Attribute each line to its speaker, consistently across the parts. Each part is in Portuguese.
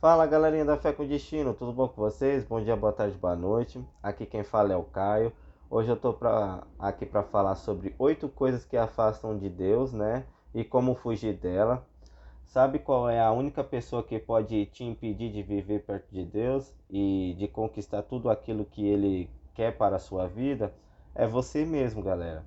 Speaker 1: Fala galerinha da Fé com Destino, tudo bom com vocês? Bom dia, boa tarde, boa noite. Aqui quem fala é o Caio. Hoje eu tô aqui para falar sobre 8 coisas que afastam de Deus, né? E como fugir dela. Sabe qual é a única pessoa que pode te impedir de viver perto de Deus e de conquistar tudo aquilo que Ele quer para a sua vida? É você mesmo, galera.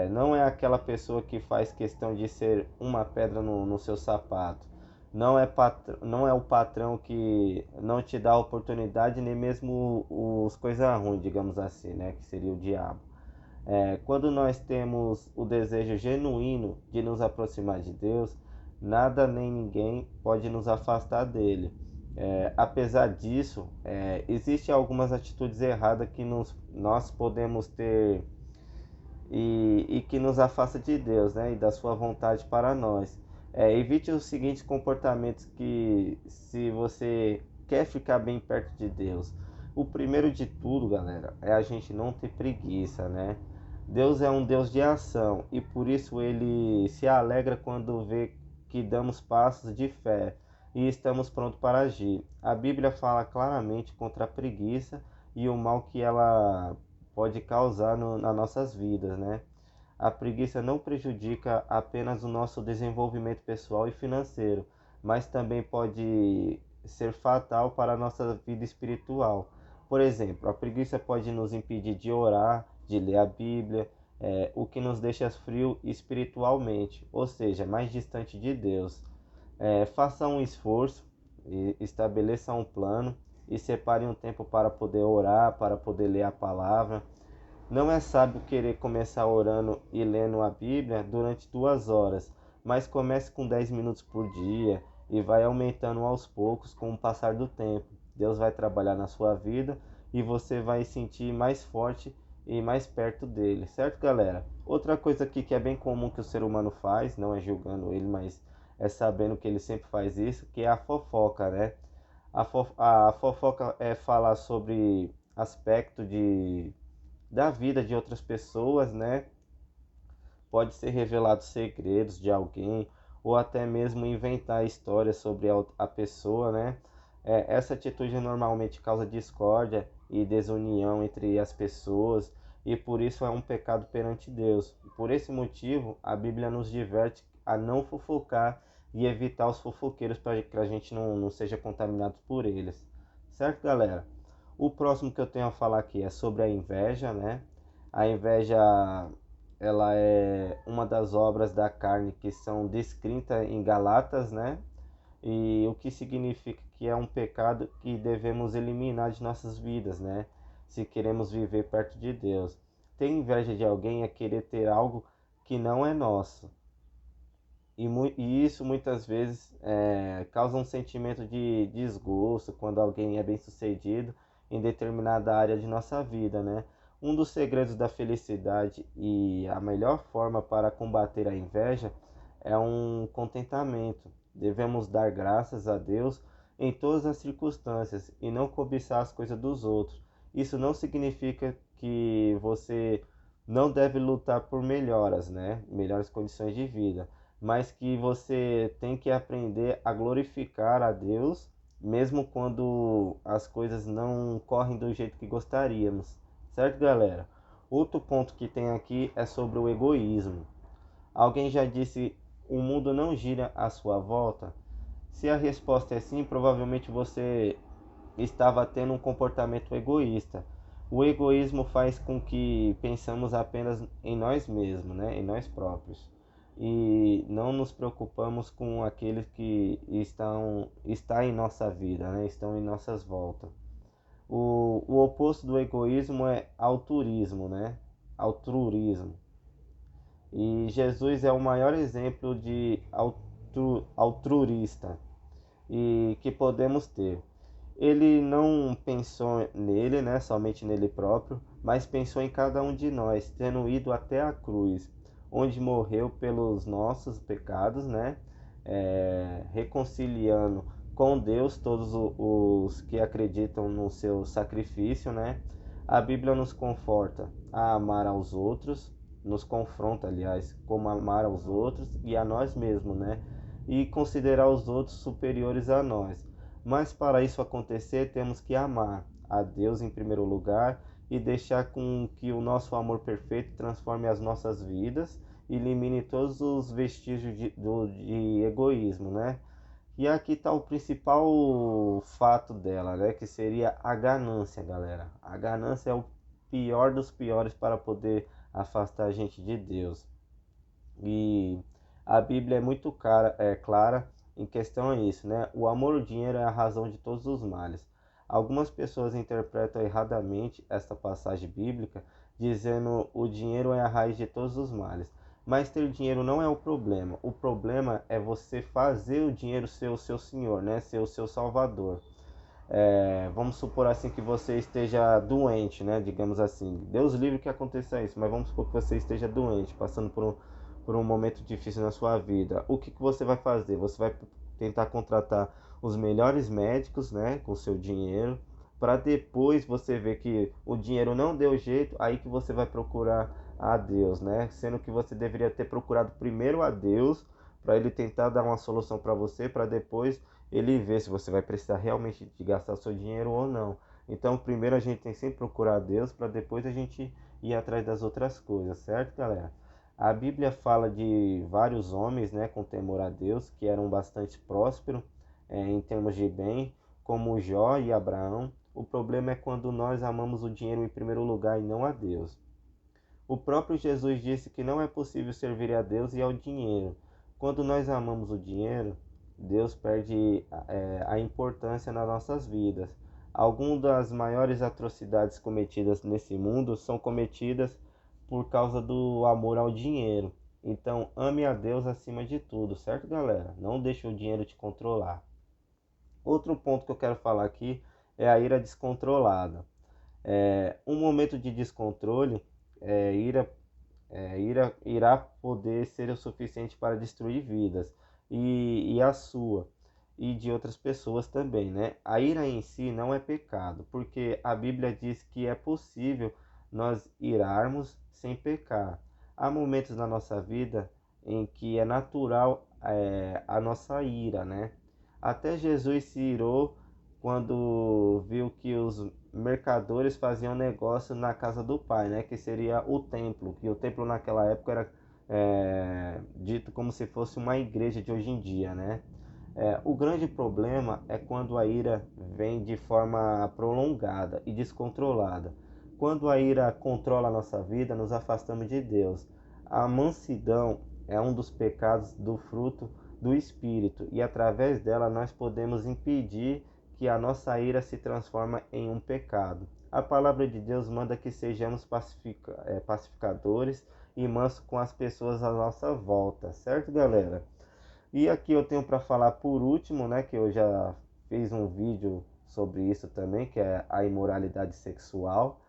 Speaker 1: Não é aquela pessoa que faz questão de ser uma pedra no seu sapato. Não é o patrão que não te dá oportunidade, nem mesmo os coisas ruins, digamos assim, né? Que seria o diabo. Quando nós temos o desejo genuíno de nos aproximar de Deus, nada nem ninguém pode nos afastar dele. Apesar disso, existem algumas atitudes erradas que nós podemos ter e que nos afasta de Deus, né, e da sua vontade para nós. Evite os seguintes comportamentos que, se você quer ficar bem perto de Deus. O primeiro de tudo, galera, é a gente não ter preguiça, né? Deus é um Deus de ação e por isso ele se alegra quando vê que damos passos de fé e estamos prontos para agir. A Bíblia fala claramente contra a preguiça e o mal que ela pode causar nas nossas vidas, né? A preguiça não prejudica apenas o nosso desenvolvimento pessoal e financeiro, mas também pode ser fatal para a nossa vida espiritual. Por exemplo, a preguiça pode nos impedir de orar, de ler a Bíblia, o que nos deixa frio espiritualmente, ou seja, mais distante de Deus. Faça um esforço, estabeleça um plano e separe um tempo para poder orar, para poder ler a palavra. Não é sábio querer começar orando e lendo a Bíblia durante 2 horas, mas comece com 10 minutos por dia e vai aumentando aos poucos com o passar do tempo. Deus vai trabalhar na sua vida e você vai se sentir mais forte e mais perto dele, certo, galera? Outra coisa aqui que é bem comum que o ser humano faz, não é julgando ele, mas é sabendo que ele sempre faz isso, que é a fofoca, né? A fofoca é falar sobre aspecto da vida de outras pessoas, né? Pode ser revelado segredos de alguém ou até mesmo inventar histórias sobre a pessoa, né? Essa atitude normalmente causa discórdia e desunião entre as pessoas e por isso é um pecado perante Deus. Por esse motivo, a Bíblia nos diverte a não fofocar e evitar os fofoqueiros para que a gente não seja contaminado por eles. Certo, galera? O próximo que eu tenho a falar aqui é sobre a inveja, né? A inveja, ela é uma das obras da carne que são descritas em Galatas, né? E o que significa que é um pecado que devemos eliminar de nossas vidas, né? Se queremos viver perto de Deus. Ter inveja de alguém é querer ter algo que não é nosso. E isso muitas vezes causa um sentimento de desgosto quando alguém é bem sucedido em determinada área de nossa vida, né? Um dos segredos da felicidade e a melhor forma para combater a inveja é um contentamento. Devemos dar graças a Deus em todas as circunstâncias e não cobiçar as coisas dos outros. Isso não significa que você não deve lutar por melhoras, né? Melhores condições de vida, mas que você tem que aprender a glorificar a Deus, mesmo quando as coisas não correm do jeito que gostaríamos. Certo, galera? Outro ponto que tem aqui é sobre o egoísmo. Alguém já disse: o mundo não gira à sua volta? Se a resposta é sim, provavelmente você estava tendo um comportamento egoísta. O egoísmo faz com que pensamos apenas em nós mesmos, né? Em nós próprios. E não nos preocupamos com aqueles que está em nossa vida, né? Estão em nossas voltas. O oposto do egoísmo é altruísmo, né? Altruísmo. E Jesus é o maior exemplo de altruísta e que podemos ter. Ele não pensou nele, né, somente nele próprio, mas pensou em cada um de nós, tendo ido até a cruz, onde morreu pelos nossos pecados, né, reconciliando com Deus todos os que acreditam no seu sacrifício, né. A Bíblia nos conforta a amar aos outros, nos confronta, aliás, como amar aos outros e a nós mesmos, né, e considerar os outros superiores a nós. Mas para isso acontecer, temos que amar a Deus em primeiro lugar e deixar com que o nosso amor perfeito transforme as nossas vidas e elimine todos os vestígios de egoísmo, né? E aqui está o principal fato dela, né? Que seria a ganância, galera. A ganância é o pior dos piores para poder afastar a gente de Deus. E a Bíblia é muito clara em questão a isso, né? O amor ao dinheiro é a razão de todos os males. Algumas pessoas interpretam erradamente esta passagem bíblica, dizendo o dinheiro é a raiz de todos os males. Mas ter dinheiro não é o problema. O problema é você fazer o dinheiro ser o seu senhor, né? Ser o seu salvador. Vamos supor assim que você esteja doente, né? Digamos assim. Deus livre que aconteça isso, mas vamos supor que você esteja doente, passando por um momento difícil na sua vida. O que você vai fazer? Você vai tentar contratar os melhores médicos, né? Com seu dinheiro, para depois você ver que o dinheiro não deu jeito, aí que você vai procurar a Deus, né? Sendo que você deveria ter procurado primeiro a Deus para ele tentar dar uma solução para você, para depois ele vê se você vai precisar realmente de gastar o seu dinheiro ou não. Então, primeiro a gente tem que sempre procurar a Deus para depois a gente ir atrás das outras coisas, certo, galera? A Bíblia fala de vários homens, né, com temor a Deus, que eram bastante prósperos em termos de bem, como Jó e Abraão. O problema é quando nós amamos o dinheiro em primeiro lugar e não a Deus. O próprio Jesus disse que não é possível servir a Deus e ao dinheiro. Quando nós amamos o dinheiro, Deus perde a importância nas nossas vidas. Algumas das maiores atrocidades cometidas nesse mundo são cometidas por causa do amor ao dinheiro. Então, ame a Deus acima de tudo, certo, galera? Não deixe o dinheiro te controlar. Outro ponto que eu quero falar aqui é a ira descontrolada. Um momento de descontrole, ira irá poder ser o suficiente para destruir vidas e a sua e de outras pessoas também, né? A ira em si não é pecado, porque a Bíblia diz que é possível nós irarmos sem pecar. Há momentos na nossa vida em que é natural a nossa ira, né? Até Jesus se irou quando viu que os mercadores faziam negócio na casa do pai, né? Que seria o templo, que o templo naquela época era dito como se fosse uma igreja de hoje em dia, né? O grande problema é quando a ira vem de forma prolongada e descontrolada. Quando a ira controla a nossa vida, nos afastamos de Deus. A mansidão é um dos pecados do fruto do Espírito e através dela nós podemos impedir que a nossa ira se transforme em um pecado. A palavra de Deus manda que sejamos pacificadores e mansos com as pessoas à nossa volta, certo, galera? E aqui eu tenho para falar por último, né, que eu já fiz um vídeo sobre isso também, que é a imoralidade sexual.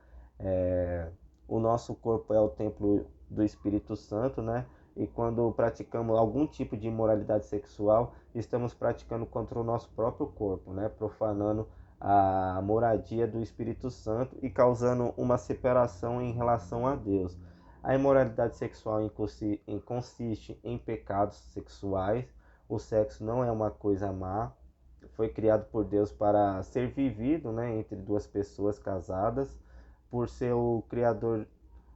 Speaker 1: O nosso corpo é o templo do Espírito Santo, né? E quando praticamos algum tipo de imoralidade sexual, estamos praticando contra o nosso próprio corpo, né? Profanando a moradia do Espírito Santo e causando uma separação em relação a Deus. A imoralidade sexual consiste em pecados sexuais. O sexo não é uma coisa má. Foi criado por Deus para ser vivido, né, entre duas pessoas casadas. Por ser o criador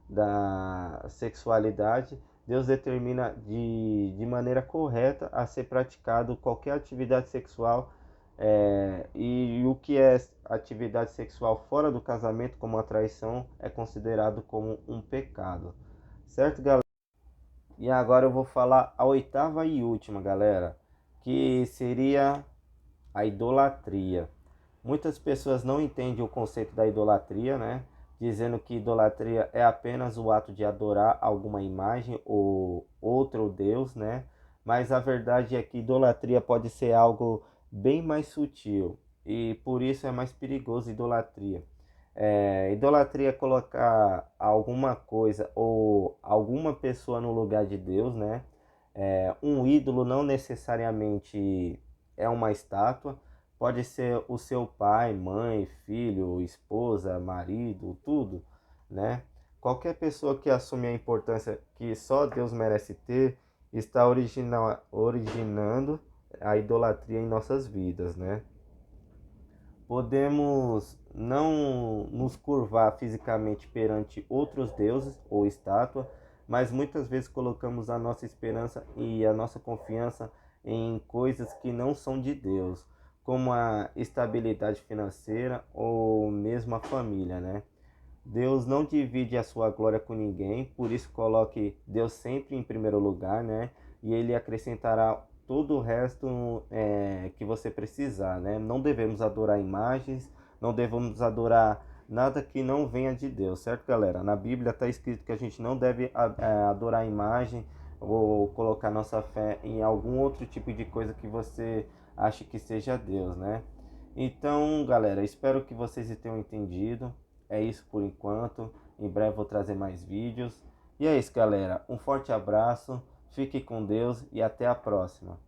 Speaker 1: da sexualidade, Deus determina de maneira correta a ser praticado qualquer atividade sexual, e o que é atividade sexual fora do casamento, como a traição, é considerado como um pecado. Certo, galera? E agora eu vou falar a oitava e última, galera, que seria a idolatria. Muitas pessoas não entendem o conceito da idolatria, né? Dizendo que idolatria é apenas o ato de adorar alguma imagem ou outro Deus, né? Mas a verdade é que idolatria pode ser algo bem mais sutil e por isso é mais perigoso idolatria. Idolatria é colocar alguma coisa ou alguma pessoa no lugar de Deus, né? Um ídolo não necessariamente é uma estátua, pode ser o seu pai, mãe, filho, esposa, marido, tudo, né? Qualquer pessoa que assume a importância que só Deus merece ter está originando a idolatria em nossas vidas, né? Podemos não nos curvar fisicamente perante outros deuses ou estátua, mas muitas vezes colocamos a nossa esperança e a nossa confiança em coisas que não são de Deus, como a estabilidade financeira ou mesmo a família, né? Deus não divide a sua glória com ninguém, por isso coloque Deus sempre em primeiro lugar, né? E Ele acrescentará todo o resto que você precisar, né? Não devemos adorar imagens, não devemos adorar nada que não venha de Deus, certo, galera? Na Bíblia está escrito que a gente não deve adorar imagem ou colocar nossa fé em algum outro tipo de coisa que você ache que seja Deus, né? Então, galera, espero que vocês tenham entendido. É isso por enquanto. Em breve vou trazer mais vídeos. E é isso, galera. Um forte abraço. Fique com Deus e até a próxima.